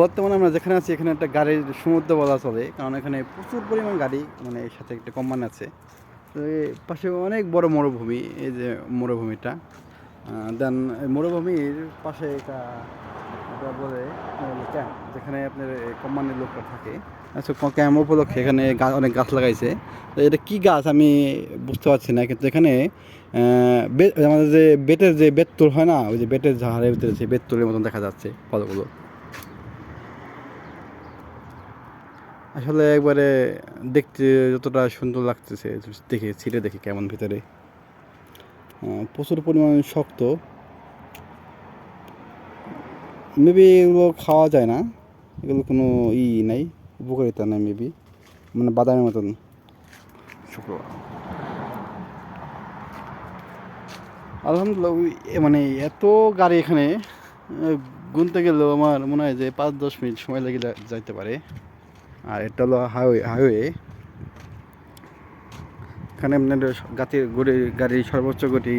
বর্তমানে আমরা যেখানে আছি এখানে একটা গাড়ির সমুদ্র বলা চলে, কারণ এখানে প্রচুর পরিমাণ গাড়ি, মানে এর সাথে একটা কোম্পানি আছে। তো এই পাশে অনেক বড় মরুভূমি, এই যে মরুভূমিটা। দেন মরুভূমির পাশে একটা এটা বলে ক্যাম্প, যেখানে আপনার কোম্পানির লোকরা থাকে। আচ্ছা, ক্যাম্প উপলক্ষে এখানে অনেক গাছ লাগাইছে। তো এটা কী গাছ আমি বুঝতে পারছি না, কিন্তু এখানে আমাদের যে বেতের যে বেততুল হয় না, ওই যে বেতের ঝাড়ের ভিতরে যে বেততুলের মতন দেখা যাচ্ছে ফলগুলো। আসলে একবারে দেখতে যতটা সুন্দর লাগতেছে, দেখে ছিঁড়ে দেখে কেমন ভিতরে প্রচুর পরিমাণে শক্ত। মেবি এগুলো খাওয়া যায় না, এগুলো কোনো নাই, উপকারিতা নাই মেবি, মানে বাদামের মতন শুকনো। আলহামদুলিল্লাহ মানে এত গাড়ি এখানে গুনতে গেলেও আমার মনে হয় যে 5-10 মিনিট সময় লেগে যাইতে পারে। আর এটা হলো হাইওয়ে। এখানে আপনাদের গাড়ির সর্বোচ্চ গতি,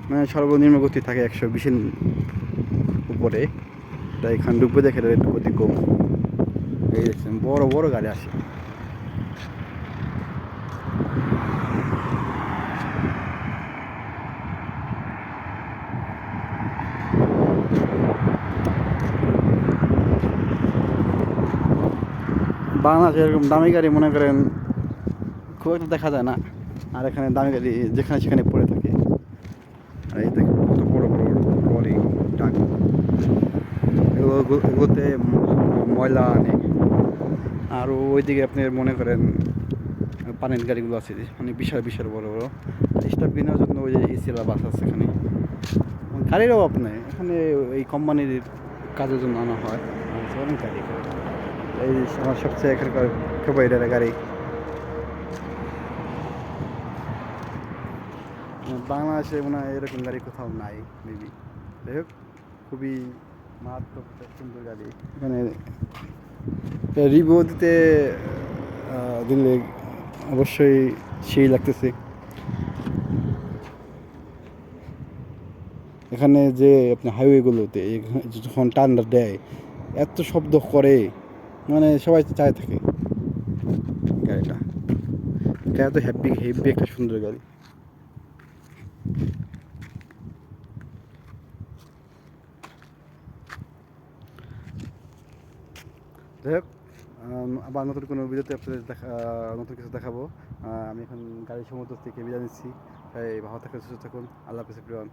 মানে সর্বনিম্ন গতি থাকে 120-এর উপরে। তাই এখানে ডুববে দেখে একটু গতি কম। এই দেখছেন বড় বড় গাড়ি আসে। বাংলাদেশে এরকম দামি গাড়ি মনে করেন খুব একটা দেখা যায় না। আর এখানে দামি গাড়ি যেখানে সেখানে পড়ে থাকে। আর এই দেখেন কত বড় বড় লরি, ট্রাক, এগুলোতে ময়লা আনে। আর ওইদিকে আপনি মনে করেন পানির গাড়িগুলো আছে, মানে বিশাল বিশাল বড় বড় স্টাফ কেনার জন্য ওই যে এসিলা বাস আছে এখানে। গাড়ির অভাব নেই এখানে, এই কোম্পানির কাজের জন্য আনা হয়। অনেক গাড়ি, এই আমার সবচেয়ে এখানকার ফেভারিট একটা গাড়ি। বাংলাদেশে মনে হয় এরকম গাড়ি কোথাও নাই মেবি। যাই হোক, খুবই মারাত্মক একটা সুন্দর গাড়ি। এখানে রিভিউ দিলে অবশ্যই সেই লাগতেছে। এখানে যে আপনি হাইওয়েগুলোতে যখন টানটা দেয় এত শব্দ করে, মানে সবাই চায় থাকে গাড়িটা। গাড়ি তো হ্যাপি হেভি একটা সুন্দর গাড়ি। যাই হোক, আবার নতুন কোনো ভিডিওতে আপনাদের নতুন কিছু দেখাবো। আমি এখন গাড়ি সমুদ্র থেকে বিদায় নিচ্ছি। তাই ভালো থাকুন, সুস্থ থাকুন। আল্লাহ হাফেজ এভরিওয়ান।